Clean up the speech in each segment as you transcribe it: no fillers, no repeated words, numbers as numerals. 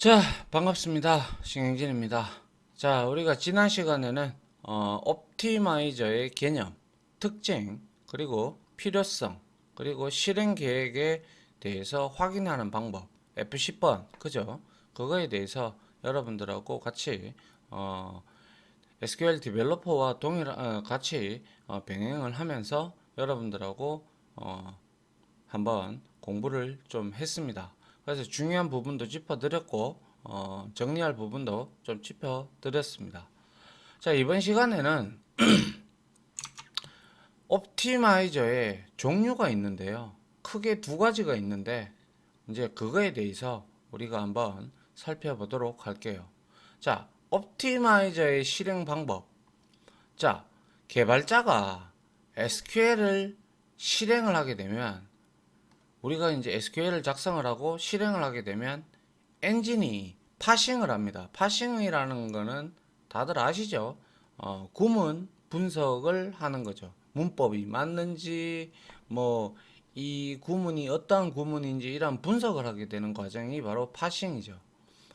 자, 반갑습니다. 신경진입니다. 자, 우리가 지난 시간에는 옵티마이저의 개념, 특징, 그리고 필요성, 그리고 실행 계획에 대해서 확인하는 방법, F10번, 그죠? 그거에 대해서 여러분들하고 같이 SQL 디벨로퍼와 같이 병행을 하면서 여러분들하고 한번 공부를 좀 했습니다. 그래서 중요한 부분도 짚어드렸고 정리할 부분도 좀 짚어드렸습니다. 자, 이번 시간에는 옵티마이저의 종류가 있는데요. 크게 두 가지가 있는데 이제 그거에 대해서 우리가 한번 살펴보도록 할게요. 자, 옵티마이저의 실행 방법. 자, 개발자가 SQL을 실행을 하게 되면 우리가 이제 SQL을 작성을 하고 실행을 하게 되면 엔진이 파싱을 합니다. 파싱이라는 거는 다들 아시죠? 구문 분석을 하는 거죠. 문법이 맞는지, 뭐, 이 구문이 어떠한 구문인지 이런 분석을 하게 되는 과정이 바로 파싱이죠.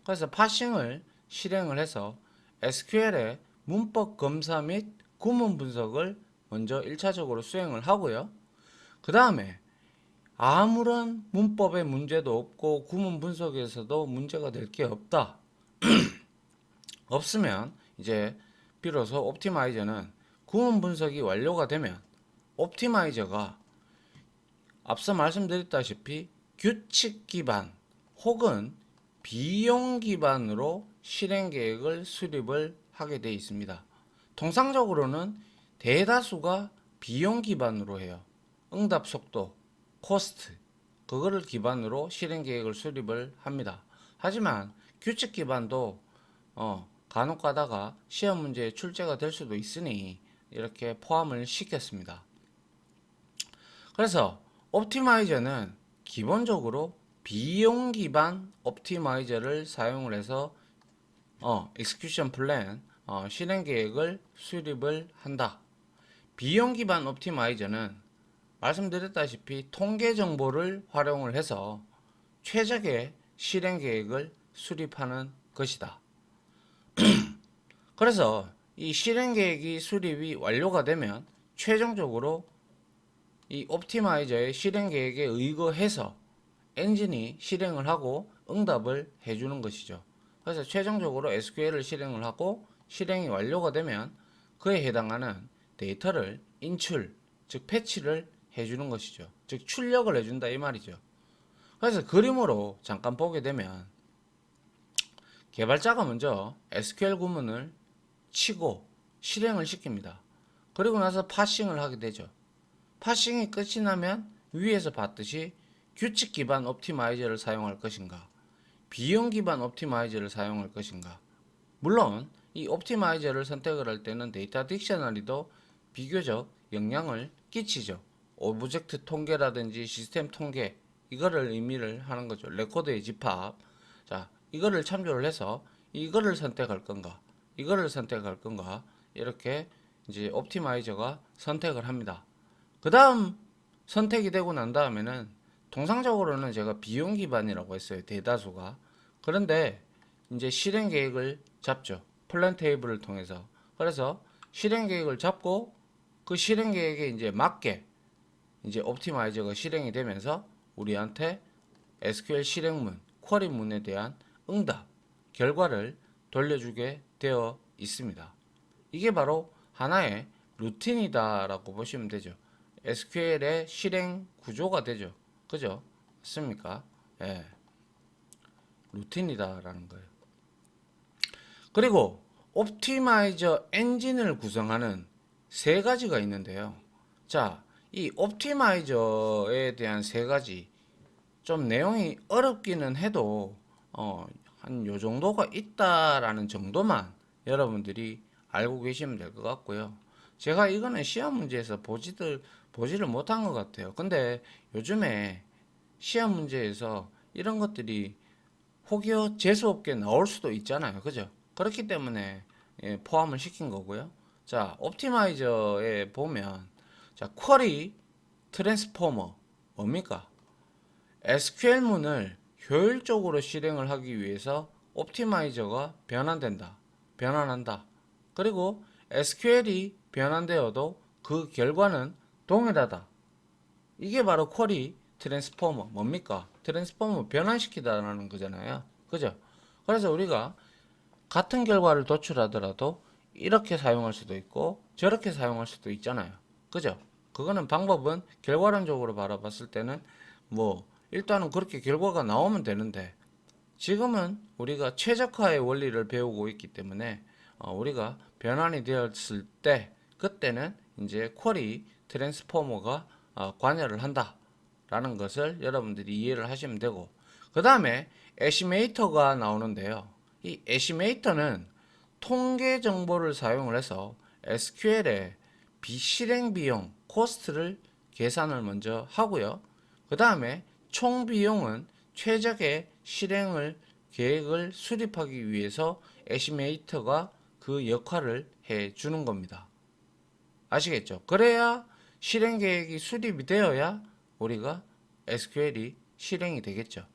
그래서 파싱을 실행을 해서 SQL의 문법 검사 및 구문 분석을 먼저 1차적으로 수행을 하고요. 그 다음에 아무런 문법의 문제도 없고 구문 분석에서도 문제가 될 게 없다. 없으면 이제 비로소 옵티마이저는 구문 분석이 완료가 되면 옵티마이저가 앞서 말씀드렸다시피 규칙 기반 혹은 비용 기반으로 실행 계획을 수립을 하게 되어 있습니다. 통상적으로는 대다수가 비용 기반으로 해요. 응답 속도, 코스트, 그거를 기반으로 실행 계획을 수립을 합니다. 하지만 규칙 기반도 간혹 가다가 시험 문제에 출제가 될 수도 있으니 이렇게 포함을 시켰습니다. 그래서 옵티마이저는 기본적으로 비용 기반 옵티마이저를 사용을 해서 execution plan 실행 계획을 수립을 한다. 비용 기반 옵티마이저는 말씀드렸다시피 통계 정보를 활용을 해서 최적의 실행 계획을 수립하는 것이다. 그래서 이 실행 계획이 수립이 완료가 되면 최종적으로 이 옵티마이저의 실행 계획에 의거해서 엔진이 실행을 하고 응답을 해주는 것이죠. 그래서 최종적으로 SQL을 실행을 하고 실행이 완료가 되면 그에 해당하는 데이터를 인출, 즉 패치를 해주는 것이죠. 즉 출력을 해준다 이 말이죠. 그래서 그림으로 잠깐 보게 되면 개발자가 먼저 SQL 구문을 치고 실행을 시킵니다. 그리고 나서 파싱을 하게 되죠. 파싱이 끝이 나면 위에서 봤듯이 규칙 기반 옵티마이저를 사용할 것인가, 비용 기반 옵티마이저를 사용할 것인가. 물론 이 옵티마이저를 선택을 할 때는 데이터 딕셔너리도 비교적 영향을 끼치죠. 오브젝트 통계라든지 시스템 통계 이거를 의미를 하는 거죠. 레코드의 집합. 자, 이거를 참조를 해서 이거를 선택할 건가, 이거를 선택할 건가 이렇게 이제 옵티마이저가 선택을 합니다. 그 다음 선택이 되고 난 다음에는 통상적으로는 제가 비용 기반이라고 했어요. 대다수가. 그런데 이제 실행 계획을 잡죠. 플랜 테이블을 통해서. 그래서 실행 계획을 잡고 그 실행 계획에 이제 맞게 이제 옵티마이저가 실행이 되면서 우리한테 SQL 실행문, 쿼리문에 대한 응답, 결과를 돌려주게 되어 있습니다. 이게 바로 하나의 루틴이다라고 보시면 되죠. SQL의 실행 구조가 되죠. 그죠? 맞습니까? 예. 루틴이다라는 거예요. 그리고 옵티마이저 엔진을 구성하는 세 가지가 있는데요. 자, 이 옵티마이저에 대한 세 가지 좀 내용이 어렵기는 해도 한 요 정도가 있다라는 정도만 여러분들이 알고 계시면 될 것 같고요. 제가 이거는 시험 문제에서 보지를 못한 것 같아요. 근데 요즘에 시험 문제에서 이런 것들이 혹여 재수없게 나올 수도 있잖아요. 그죠? 그렇기 때문에 포함을 시킨 거고요. 자, 옵티마이저에 보면 자, 쿼리 트랜스포머 뭡니까? SQL문을 효율적으로 실행을 하기 위해서 옵티마이저가 변환한다. 그리고 SQL이 변환되어도 그 결과는 동일하다. 이게 바로 쿼리 트랜스포머 뭡니까? 트랜스포머 변환시키다라는 거잖아요. 그죠? 그래서 우리가 같은 결과를 도출하더라도 이렇게 사용할 수도 있고 저렇게 사용할 수도 있잖아요. 그죠? 그거는 방법은 결과론적으로 바라봤을 때는 뭐 일단은 그렇게 결과가 나오면 되는데 지금은 우리가 최적화의 원리를 배우고 있기 때문에 우리가 변환이 되었을 때 그때는 이제 쿼리 트랜스포머가 관여를 한다라는 것을 여러분들이 이해를 하시면 되고 그 다음에 에시메이터가 나오는데요. 이 에시메이터는 통계 정보를 사용을 해서 SQL의 비실행 비용 코스트를 계산을 먼저 하고요. 그 다음에 총 비용은 최적의 실행을 계획을 수립하기 위해서 에시메이터가 그 역할을 해 주는 겁니다. 아시겠죠? 그래야 실행 계획이 수립이 되어야 우리가 SQL이 실행이 되겠죠.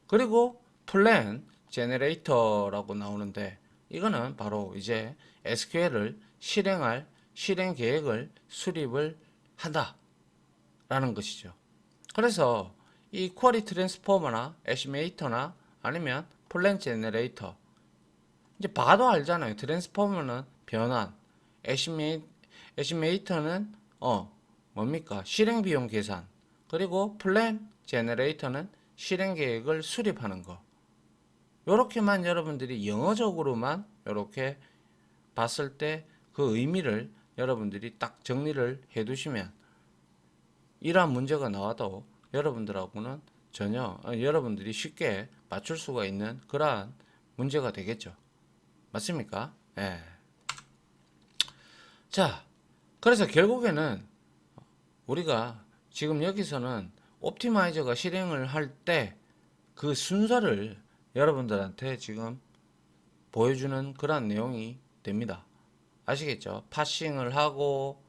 그리고 플랜 제너레이터라고 나오는데 이거는 바로 이제 SQL을 실행할 실행 계획을 수립을 한다라는 것이죠. 그래서 이 쿼리 트랜스포머나 에시메이터나 아니면 플랜 제너레이터 이제 봐도 알잖아요. 트랜스포머는 변환, 에시메이터는 뭡니까? 실행 비용 계산. 그리고 플랜 제너레이터는 실행 계획을 수립하는 거. 요렇게만 여러분들이 영어적으로만 요렇게 봤을 때 그 의미를 여러분들이 딱 정리를 해 두시면 이러한 문제가 나와도 여러분들하고는 전혀 여러분들이 쉽게 맞출 수가 있는 그러한 문제가 되겠죠. 맞습니까? 예. 자, 그래서 결국에는 우리가 지금 여기서는 옵티마이저가 실행을 할 때 그 순서를 여러분들한테 지금 보여주는 그런 내용이 됩니다. 아시겠죠? 파싱을 하고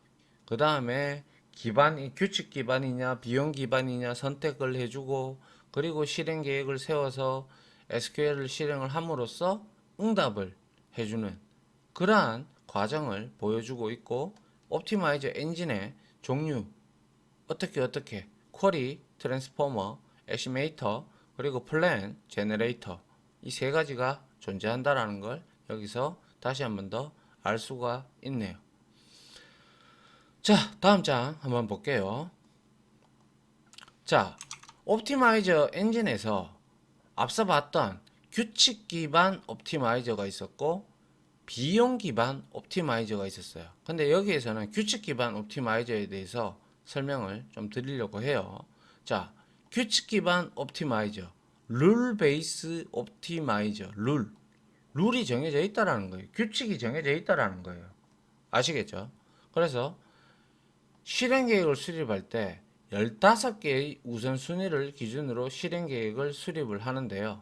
그 다음에 기반이 규칙 기반이냐 비용 기반이냐 선택을 해주고 그리고 실행 계획을 세워서 SQL을 실행을 함으로써 응답을 해주는 그러한 과정을 보여주고 있고 옵티마이저 엔진의 종류 어떻게 쿼리 트랜스포머 에시메이터 그리고 플랜 제너레이터 이 세 가지가 존재한다라는 걸 여기서 다시 한번 더 알 수가 있네요. 자, 다음 장 한번 볼게요. 자, 옵티마이저 엔진에서 앞서 봤던 규칙 기반 옵티마이저가 있었고 비용 기반 옵티마이저가 있었어요. 근데 여기에서는 규칙 기반 옵티마이저에 대해서 설명을 좀 드리려고 해요. 자, 규칙 기반 옵티마이저, 룰 베이스 옵티마이저, 룰이 정해져 있다라는 거예요. 규칙이 정해져 있다라는 거예요. 아시겠죠? 그래서 실행 계획을 수립할 때 15개의 우선순위를 기준으로 실행 계획을 수립을 하는데요.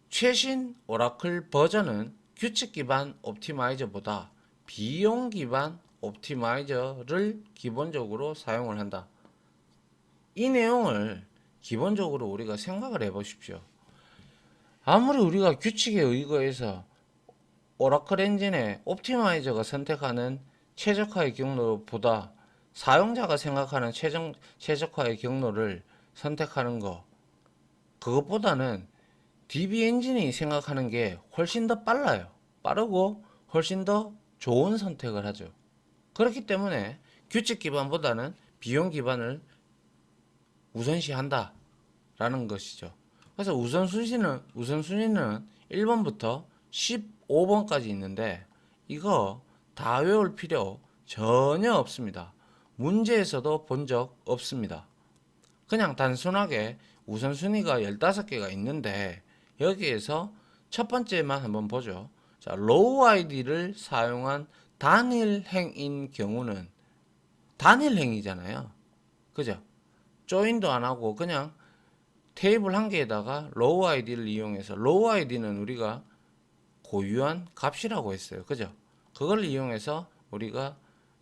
최신 오라클 버전은 규칙 기반 옵티마이저보다 비용 기반 옵티마이저를 기본적으로 사용을 한다. 이 내용을 기본적으로 우리가 생각을 해 보십시오. 아무리 우리가 규칙에 의거해서 오라클 엔진의 옵티마이저가 선택하는 최적화의 경로보다 사용자가 생각하는 최적화의 경로를 선택하는 거 그것보다는 DB 엔진이 생각하는 게 훨씬 더 빨라요. 빠르고 훨씬 더 좋은 선택을 하죠. 그렇기 때문에 규칙 기반보다는 비용 기반을 우선시한다 라는 것이죠. 그래서 우선순위는 1번부터 15번까지 있는데 이거 다 외울 필요 전혀 없습니다. 문제에서도 본 적 없습니다. 그냥 단순하게 우선순위가 15개가 있는데 여기에서 첫 번째만 한번 보죠. 자, 로우 아이디를 사용한 단일행인 경우는 단일행이잖아요. 그죠? 조인도 안 하고 그냥 테이블 한 개에다가 로우 아이디를 이용해서 로우 아이디는 우리가 고유한 값이라고 했어요. 그죠? 그걸 이용해서 우리가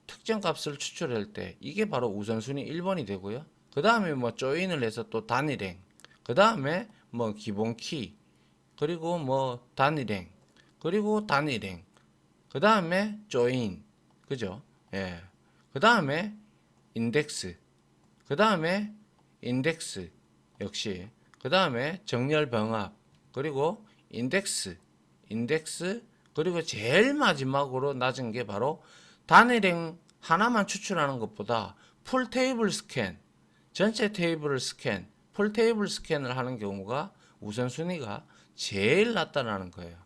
특정 값을 추출할 때 이게 바로 우선순위 1번이 되고요. 그 다음에 뭐 조인을 해서 또 단일행, 그 다음에 뭐 기본 키, 그리고 뭐 단일행, 그리고 단일행, 그 다음에 조인, 그죠? 예. 그 다음에 인덱스, 그 다음에 인덱스 역시, 그 다음에 정렬 병합, 그리고 인덱스, 그리고 제일 마지막으로 낮은 게 바로 단일행 하나만 추출하는 것보다 풀 테이블 스캔, 전체 테이블을 스캔, 풀 테이블 스캔을 하는 경우가 우선순위가 제일 낮다라는 거예요.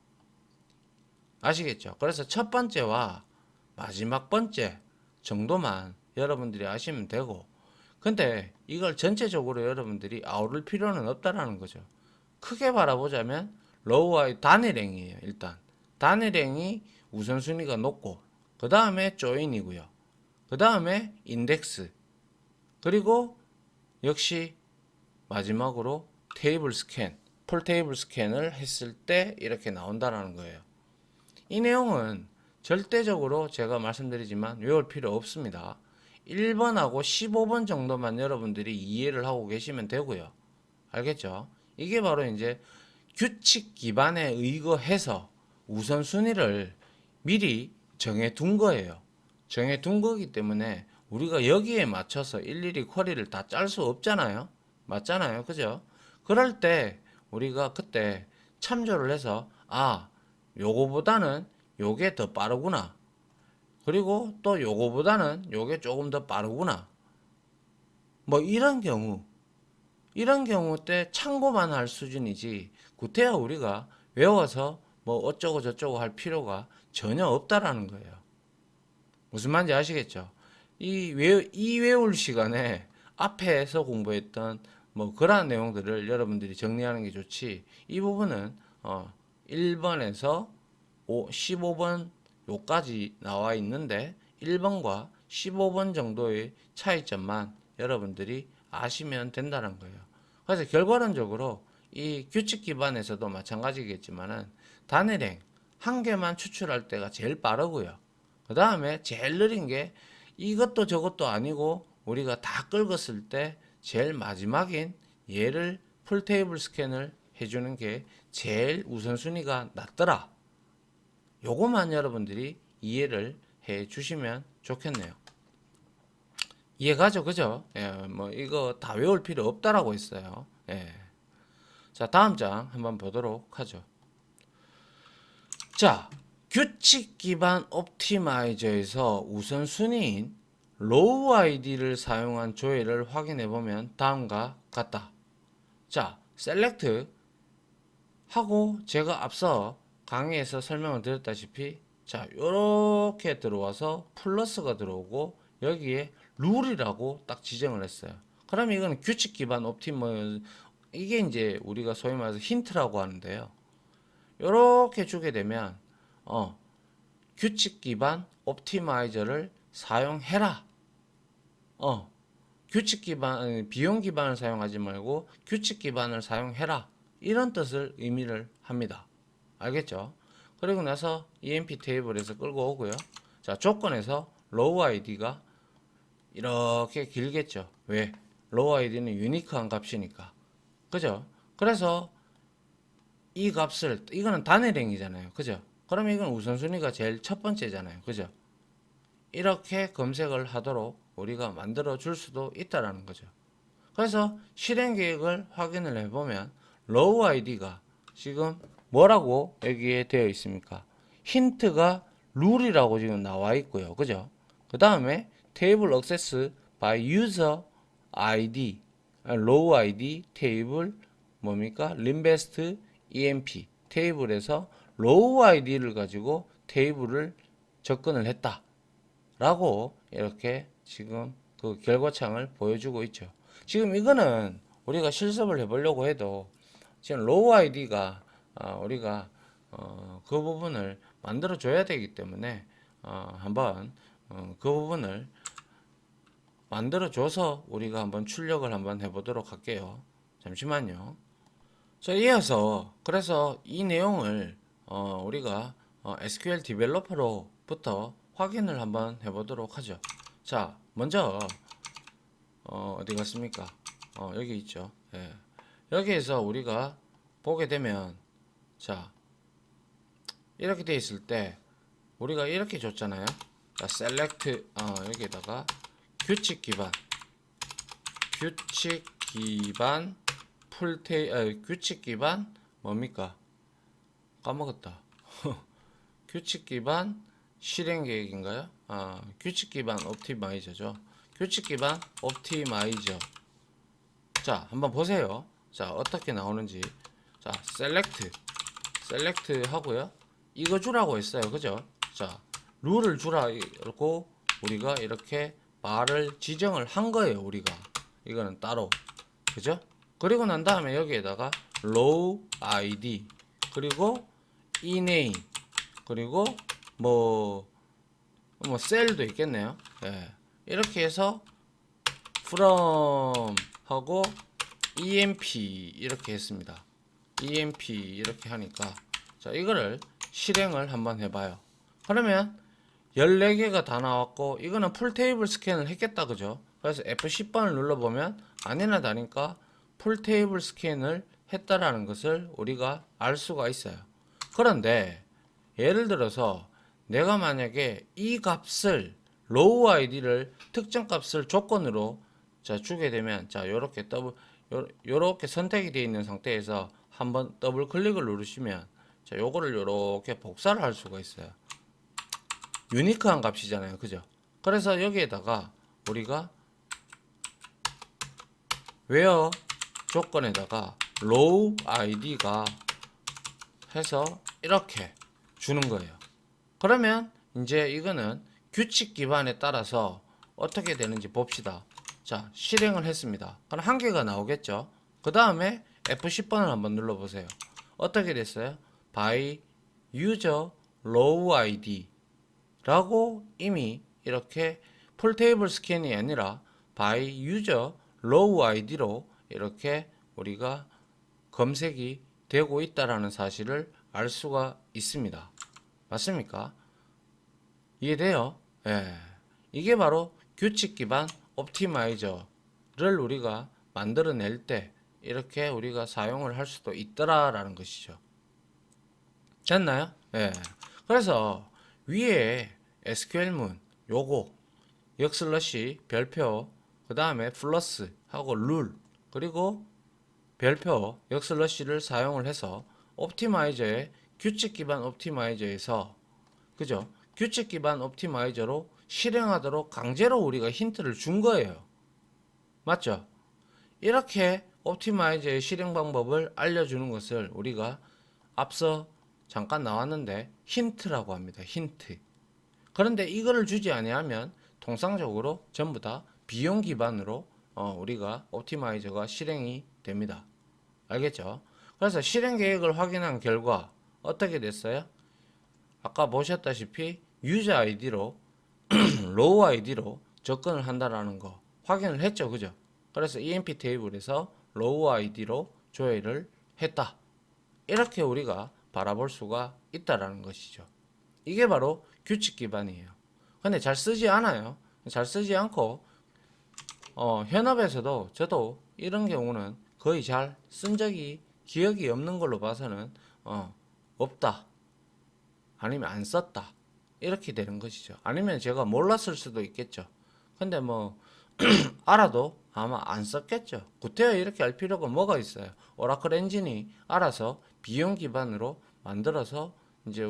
아시겠죠? 그래서 첫 번째와 마지막 번째 정도만 여러분들이 아시면 되고, 근데 이걸 전체적으로 여러분들이 아우를 필요는 없다라는 거죠. 크게 바라보자면 로우와의 단일행이에요. 일단 단일행이 우선순위가 높고, 그 다음에 조인이고요, 그 다음에 인덱스, 그리고 역시 마지막으로 테이블 스캔, 풀 테이블 스캔을 했을 때 이렇게 나온다라는 거예요. 이 내용은 절대적으로 제가 말씀드리지만 외울 필요 없습니다. 1번하고 15번 정도만 여러분들이 이해를 하고 계시면 되고요. 알겠죠? 이게 바로 이제 규칙 기반에 의거해서 우선순위를 미리 정해 둔 거예요. 정해 둔 거기 때문에 우리가 여기에 맞춰서 일일이 쿼리를 다 짤 수 없잖아요. 맞잖아요. 그죠? 그럴 때 우리가 그때 참조를 해서, 아, 요거보다는 요게 더 빠르구나, 그리고 또 요거보다는 요게 조금 더 빠르구나, 뭐 이런 경우 때 참고만 할 수준이지 구태여 우리가 외워서 뭐 어쩌고 저쩌고 할 필요가 전혀 없다라는 거예요. 무슨 말인지 아시겠죠? 이 외울 시간에 앞에서 공부했던 뭐 그러한 내용들을 여러분들이 정리하는 게 좋지, 이 부분은 1번에서 15번 요까지 나와 있는데 1번과 15번 정도의 차이점만 여러분들이 아시면 된다는 거예요. 그래서 결과론적으로 이 규칙 기반에서도 마찬가지겠지만은 단일행 한 개만 추출할 때가 제일 빠르고요. 그 다음에 제일 느린 게 이것도 저것도 아니고 우리가 다 긁었을 때 제일 마지막인 얘를 풀테이블 스캔을 해주는 게 제일 우선순위가 낮더라. 요것만 여러분들이 이해를 해 주시면 좋겠네요. 이해가죠? 그죠? 예, 뭐 이거 다 외울 필요 없다라고 했어요. 예. 자, 다음 장 한번 보도록 하죠. 자, 규칙 기반 옵티마이저에서 우선순위인 로우 아이디를 사용한 조회를 확인해 보면 다음과 같다. 자, 셀렉트 하고 제가 앞서 강의에서 설명을 드렸다시피, 자, 요렇게 들어와서 플러스가 들어오고 여기에 룰이라고 딱 지정을 했어요. 그럼 이거는 규칙 기반 옵티머, 이게 이제 우리가 소위 말해서 힌트라고 하는데요. 요렇게 주게 되면 규칙 기반 옵티마이저를 사용해라. 규칙 기반, 비용 기반을 사용하지 말고 규칙 기반을 사용해라, 이런 뜻을 의미를 합니다. 알겠죠? 그리고 나서 EMP 테이블에서 끌고 오고요. 자, 조건에서 로우 아이디가 이렇게 길겠죠. 왜? 로우 아이디는 유니크한 값이니까. 그죠? 그래서 이 값을, 이거는 단일행이잖아요. 그죠? 그럼 이건 우선순위가 제일 첫 번째잖아요. 그죠? 이렇게 검색을 하도록 우리가 만들어 줄 수도 있다라는 거죠. 그래서 실행 계획을 확인을 해보면 로우 아이디가 지금 뭐라고 여기에 되어 있습니까? 힌트가 룰이라고 지금 나와 있고요. 그죠? 그 다음에 테이블 액세스 by user id, 로우 아이디 테이블 뭡니까? 림베스트 emp 테이블에서 로우 아이디를 가지고 테이블을 접근을 했다 라고 이렇게 지금 그 결과창을 보여주고 있죠. 지금 이거는 우리가 실습을 해보려고 해도 지금 로우 아이디가 우리가 그 부분을 만들어 줘야 되기 때문에 한번 그 부분을 만들어 줘서 우리가 한번 출력을 한번 해보도록 할게요. 잠시만요. 자, 이어서 그래서 이 내용을 우리가 SQL 디벨로퍼로부터 확인을 한번 해보도록 하죠. 자, 먼저 어디 갔습니까? 여기 있죠. 예. 여기에서 우리가 보게 되면 자, 이렇게 돼 있을 때 우리가 이렇게 줬잖아요. 자, select 여기에다가 규칙 기반 규칙 기반 뭡니까? 까먹었다. 규칙 기반 실행 계획인가요? 규칙 기반 옵티마이저죠. 규칙 기반 옵티마이저. 자, 한번 보세요. 자, 어떻게 나오는지. 자, 셀렉트 하고요. 이거 주라고 했어요. 그죠? 자, 룰을 주라고 우리가 이렇게 말을 지정을 한 거예요. 우리가. 이거는 따로. 그죠? 그리고 난 다음에 여기에다가 row id 그리고 ename 그리고 뭐 셀도 있겠네요. 예. 이렇게 해서 from 하고 emp 이렇게 했습니다. emp 이렇게 하니까 자, 이거를 실행을 한번 해봐요. 그러면 14개가 다 나왔고 이거는 풀 테이블 스캔을 했겠다. 그죠? 그래서 F10번을 눌러보면 아니나 다니까 풀 테이블 스캔을 했다라는 것을 우리가 알 수가 있어요. 그런데 예를 들어서 내가 만약에 이 값을 로우 아이디를 특정 값을 조건으로 자 주게 되면 자 요렇게 선택이 되어 있는 상태에서 한번 더블 클릭을 누르시면 자 요거를 요렇게 복사를 할 수가 있어요. 유니크한 값이잖아요. 그죠? 그래서 여기에다가 우리가 where 조건에다가 row id가 해서 이렇게 주는 거예요. 그러면 이제 이거는 규칙 기반에 따라서 어떻게 되는지 봅시다. 자, 실행을 했습니다. 그럼 한 개가 나오겠죠. 그 다음에 F10번을 한번 눌러보세요. 어떻게 됐어요? by user row id 라고 이미 이렇게 풀 테이블 스캔이 아니라 by user row id로 이렇게 우리가 검색이 되고 있다라는 사실을 알 수가 있습니다. 맞습니까? 이해돼요? 예. 이게 바로 규칙 기반 옵티마이저를 우리가 만들어낼 때 이렇게 우리가 사용을 할 수도 있더라라는 것이죠. 됐나요? 예. 그래서 위에 SQL문 요거 역슬러시 별표 그 다음에 플러스 하고 룰 그리고 별표 역슬러시를 사용을 해서 옵티마이저의 규칙 기반 옵티마이저에서 그죠? 규칙 기반 옵티마이저로 실행하도록 강제로 우리가 힌트를 준 거예요. 맞죠? 이렇게 옵티마이저의 실행 방법을 알려주는 것을 우리가 앞서 잠깐 나왔는데 힌트라고 합니다. 힌트. 그런데 이거를 주지 아니하면 통상적으로 전부 다 비용 기반으로 우리가 옵티마이저가 실행이 됩니다. 알겠죠? 그래서 실행 계획을 확인한 결과 어떻게 됐어요? 아까 보셨다시피 유저 아이디로 로우 아이디로 접근을 한다라는 거 확인을 했죠. 그죠? 그래서 EMP 테이블에서 로우 아이디로 조회를 했다. 이렇게 우리가 바라볼 수가 있다라는 것이죠. 이게 바로 규칙 기반이에요. 근데 잘 쓰지 않아요. 잘 쓰지 않고 현업에서도 저도 이런 경우는 거의 잘 쓴 적이 기억이 없는 걸로 봐서는 없다. 아니면 안 썼다. 이렇게 되는 것이죠. 아니면 제가 몰랐을 수도 있겠죠. 근데 뭐 알아도 아마 안 썼겠죠. 구태여 이렇게 할 필요가 뭐가 있어요. 오라클 엔진이 알아서 비용 기반으로 만들어서 이제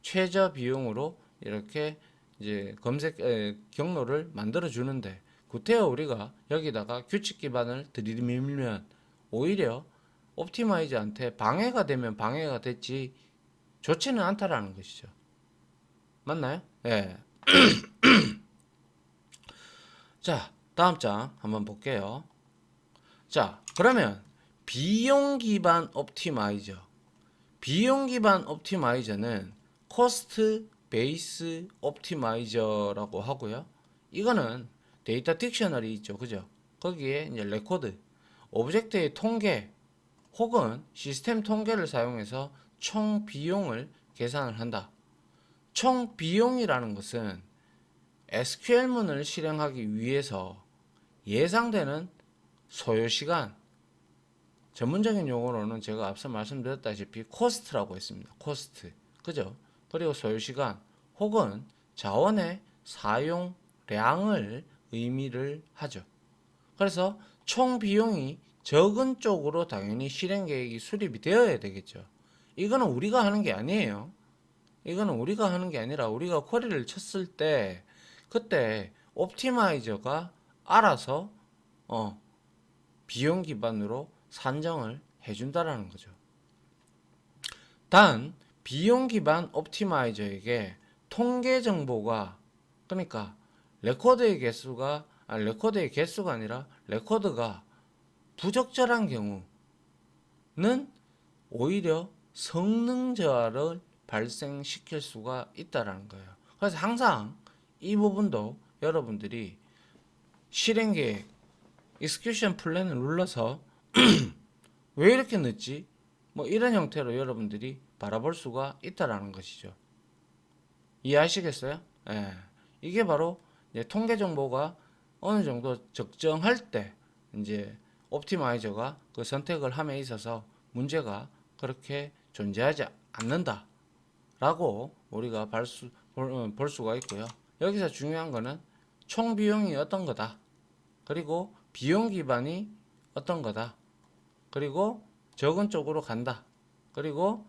최저 비용으로 이렇게 이제 검색 경로를 만들어 주는데 구태여 우리가 여기다가 규칙 기반을 들이밀면 오히려 옵티마이저한테 방해가 되면 방해가 됐지 좋지는 않다라는 것이죠. 맞나요? 예. 자, 다음 장 한번 볼게요. 자, 그러면 비용 기반 옵티마이저. 비용 기반 옵티마이저는 코스트 베이스 옵티마이저라고 하고요. 이거는 데이터 딕셔너리 있죠. 그죠? 거기에 이제 레코드, 오브젝트의 통계 혹은 시스템 통계를 사용해서 총 비용을 계산을 한다. 총 비용이라는 것은 SQL문을 실행하기 위해서 예상되는 소요 시간, 전문적인 용어로는 제가 앞서 말씀드렸다시피 코스트라고 했습니다. 코스트. 그죠? 그리고 소요시간 혹은 자원의 사용량을 의미를 하죠. 그래서 총 비용이 적은 쪽으로 당연히 실행 계획이 수립이 되어야 되겠죠. 이거는 우리가 하는 게 아니에요. 이거는 우리가 하는 게 아니라 우리가 쿼리를 쳤을 때 그때 옵티마이저가 알아서 비용 기반으로 산정을 해준다라는 거죠. 단 비용 기반 옵티마이저에게 통계 정보가 그러니까 레코드의 개수가 아니라 레코드가 부적절한 경우는 오히려 성능 저하를 발생시킬 수가 있다라는 거예요. 그래서 항상 이 부분도 여러분들이 실행 계획, execution 플랜을 눌러서 왜 이렇게 늦지? 뭐 이런 형태로 여러분들이 바라볼 수가 있다라는 것이죠. 이해하시겠어요? 예. 이게 바로 이제 통계 정보가 어느 정도 적정할 때 이제 옵티마이저가 그 선택을 함에 있어서 문제가 그렇게 존재하지 않는다라고 우리가 볼 수가 있고요. 여기서 중요한 거는 총 비용이 어떤 거다. 그리고 비용 기반이 어떤 거다. 그리고 적은 쪽으로 간다. 그리고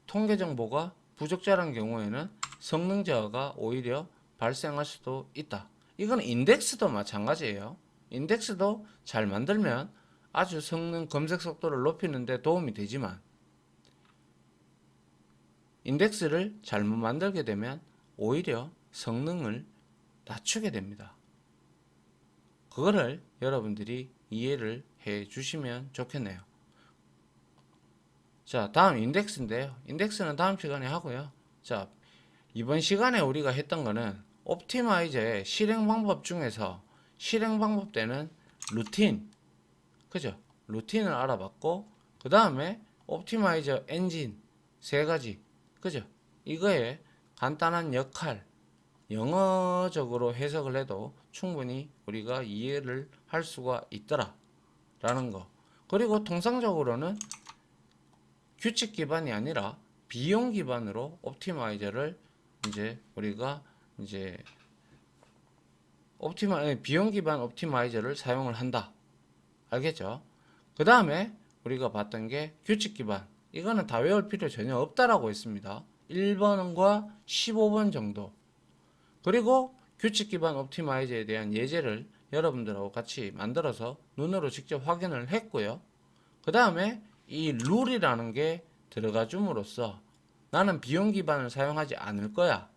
통계 정보가 부적절한 경우에는 성능 저하가 오히려 발생할 수도 있다. 이건 인덱스도 마찬가지예요. 인덱스도 잘 만들면 아주 성능 검색 속도를 높이는 데 도움이 되지만 인덱스를 잘못 만들게 되면 오히려 성능을 낮추게 됩니다. 그거를 여러분들이 이해를 해 주시면 좋겠네요. 자, 다음 인덱스인데요. 인덱스는 다음 시간에 하고요. 자, 이번 시간에 우리가 했던 거는 옵티마이저의 실행 방법 중에서 실행 방법 때는 루틴, 그죠? 루틴을 알아봤고, 그 다음에 옵티마이저 엔진 세 가지, 그죠? 이거의 간단한 역할, 영어적으로 해석을 해도 충분히 우리가 이해를 할 수가 있더라 라는 거. 그리고 통상적으로는 규칙 기반이 아니라 비용 기반으로 옵티마이저를 이제 우리가 이제 비용 기반 옵티마이저를 사용을 한다. 알겠죠? 그 다음에 우리가 봤던 게 규칙 기반. 이거는 다 외울 필요 전혀 없다라고 했습니다. 1번과 15번 정도. 그리고 규칙 기반 옵티마이저에 대한 예제를 여러분들하고 같이 만들어서 눈으로 직접 확인을 했고요. 그 다음에 이 룰이라는 게 들어가 줌으로써 나는 비용 기반을 사용하지 않을 거야.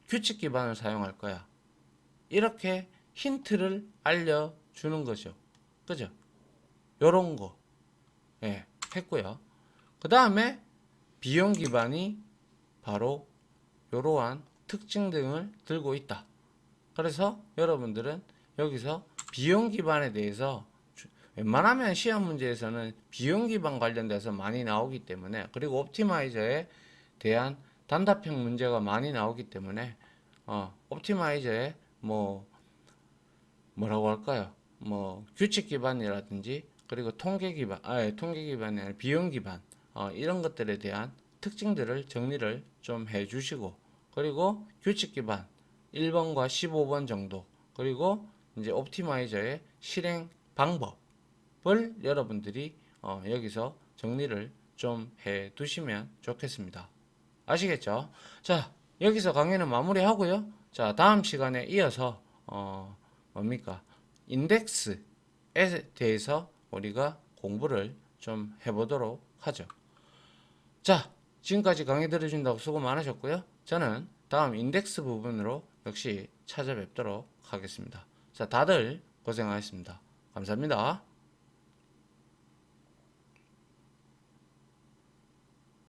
규칙 기반을 사용할 거야. 이렇게 힌트를 알려주는 거죠. 그죠? 요런 거. 예, 했고요. 그 다음에 비용 기반이 바로 이러한 특징 등을 들고 있다. 그래서 여러분들은 여기서 비용 기반에 대해서 웬만하면 시험 문제에서는 비용 기반 관련돼서 많이 나오기 때문에 그리고 옵티마이저에 대한 단답형 문제가 많이 나오기 때문에 옵티마이저에 뭐라고 할까요? 규칙 기반이라든지 그리고 통계 기반이 아니라 비용 기반 이런 것들에 대한 특징들을 정리를 좀 해주시고 그리고 규칙 기반 1번과 15번 정도 그리고 이제 옵티마이저의 실행 방법을 여러분들이 여기서 정리를 좀 해 두시면 좋겠습니다. 아시겠죠? 자, 여기서 강의는 마무리하고요. 자, 다음 시간에 이어서 뭡니까? 인덱스에 대해서 우리가 공부를 좀 해보도록 하죠. 자, 지금까지 강의 들어준다고 수고 많으셨고요. 저는 다음 인덱스 부분으로 역시 찾아뵙도록 하겠습니다. 자, 다들 고생하셨습니다. 감사합니다.